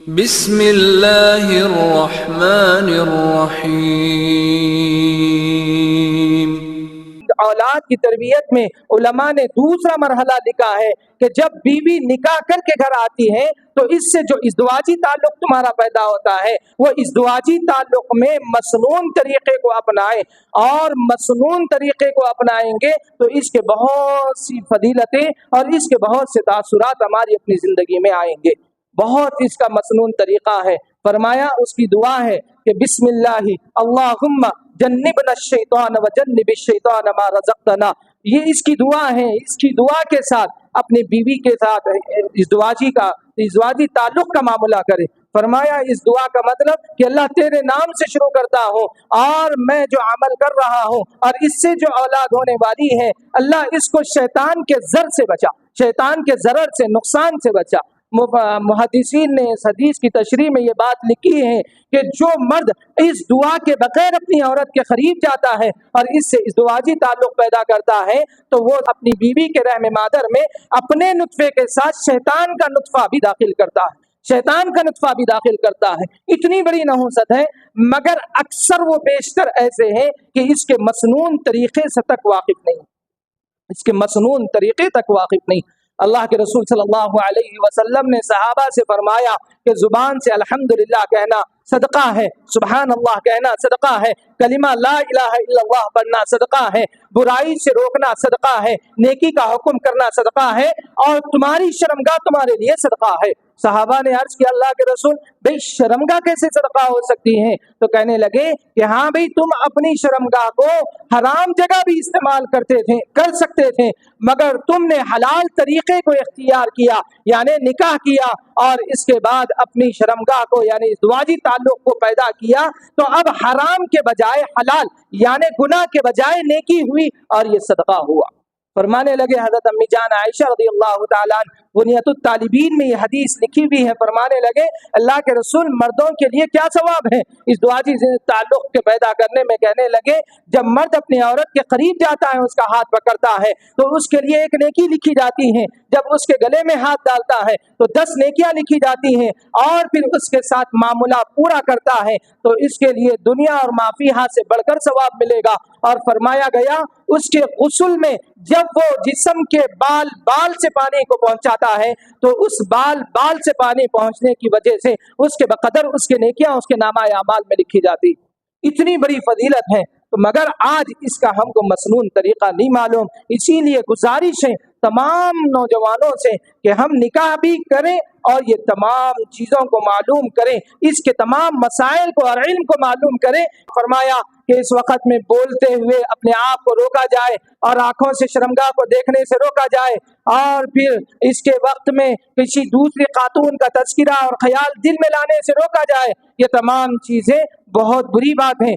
بسم اللہ الرحمن الرحیم۔ اولاد کی تربیت میں علماء نے دوسرا مرحلہ لکھا ہے کہ جب بیوی نکاح کر کے گھر آتی ہے تو اس سے جو ازدواجی تعلق تمہارا پیدا ہوتا ہے وہ ازدواجی تعلق میں مسنون طریقے کو اپنائیں، اور مسنون طریقے کو اپنائیں گے تو اس کے بہت سی فضیلتیں اور اس کے بہت سے تاثرات ہماری اپنی زندگی میں آئیں گے۔ بہت اس کا مسنون طریقہ ہے۔ فرمایا اس کی دعا ہے کہ بسم اللہ اللہم جنبنا الشیطان وجنب الشیطان ما رزقتنا، یہ اس کی دعا ہے۔ اس کی دعا کے ساتھ اپنی بیوی کے ساتھ ازدواجی تعلق کا معاملہ کرے۔ فرمایا اس دعا کا مطلب کہ اللہ تیرے نام سے شروع کرتا ہوں، اور میں جو عمل کر رہا ہوں اور اس سے جو اولاد ہونے والی ہے اللہ اس کو شیطان کے زر سے بچا، شیطان کے ضرر سے، نقصان سے بچا۔ محدثین نے اس حدیث کی تشریح میں یہ بات لکھی ہے کہ جو مرد اس دعا کے بغیر اپنی عورت کے قریب جاتا ہے اور اس سے ازدواجی تعلق پیدا کرتا ہے تو وہ اپنی بیوی کے رحم مادر میں اپنے نطفے کے ساتھ شیطان کا نطفہ بھی داخل کرتا ہے، شیطان کا نطفہ بھی داخل کرتا ہے۔ اتنی بڑی نحوست ہے، مگر اکثر وہ بیشتر ایسے ہیں کہ اس کے مسنون طریقے سے تک واقف نہیں، اس کے مسنون طریقے تک واقف نہیں۔ اللہ کے رسول صلی اللہ علیہ وسلم نے صحابہ سے فرمایا کہ زبان سے الحمدللہ کہنا صدقہ ہے، سبحان اللہ کہنا صدقہ ہے، کلمہ لا الہ الا اللہ پڑھنا صدقہ ہے، برائی سے روکنا صدقہ ہے، نیکی کا حکم کرنا صدقہ ہے، اور تمہاری شرمگاہ تمہارے لیے صدقہ ہے۔ صحابہ نے عرض کیا اللہ کے رسول بھئی شرمگاہ کیسے صدقہ ہو سکتی ہے؟ تو کہنے لگے کہ ہاں بھئی تم اپنی شرمگاہ کو حرام جگہ بھی استعمال کر سکتے تھے، مگر تم نے حلال طریقے کو اختیار کیا، یعنی نکاح کیا، اور اس کے بعد اپنی شرمگاہ کو یعنی ازدواجی تعلق کو پیدا کیا، تو اب حرام کے بجائے حلال یعنی گناہ کے بجائے نیکی ہوئی اور یہ صدقہ ہوا۔ فرمانے لگے حضرت امی جان عائشہ رضی اللہ تعالیٰ عنہ بنیۃ الطالبین میں یہ حدیث لکھی ہوئی ہے، فرمانے لگے اللہ کے رسول مردوں کے لیے کیا ثواب ہے ازدواجی تعلق کے پیدا کرنے میں؟ کہنے لگے جب مرد اپنی عورت کے قریب جاتا ہے، اس کا ہاتھ پکڑتا ہے تو اس کے لیے ایک نیکی لکھی جاتی ہے، جب اس کے گلے میں ہاتھ ڈالتا ہے تو 10 نیکیاں لکھی جاتی ہیں، اور پھر اس کے ساتھ معاملہ پورا کرتا ہے تو اس کے لیے دنیا اور ما فیہا سے بڑھ کر ثواب ملے گا۔ اور فرمایا گیا اس کے غسل میں جب وہ جسم کے بال سے پانی کو پہنچاتا ہے تو اس بال سے پانی پہنچنے کی وجہ سے اس کے بقدر اس کے نیکیاں اس کے نامہ اعمال میں لکھی جاتی۔ اتنی بڑی فضیلت ہے، تو مگر آج اس کا ہم کو مسنون طریقہ نہیں معلوم۔ اسی لیے گزارش ہے تمام نوجوانوں سے کہ ہم نکاح بھی کریں اور یہ تمام چیزوں کو معلوم کریں، اس کے تمام مسائل کو اور علم کو معلوم کریں۔ فرمایا کہ اس وقت میں بولتے ہوئے اپنے آپ کو روکا جائے اور آنکھوں سے شرمگاہ کو دیکھنے سے روکا جائے، اور پھر اس کے وقت میں کسی دوسری خاتون کا تذکرہ اور خیال دل میں لانے سے روکا جائے۔ یہ تمام چیزیں بہت بری بات ہیں۔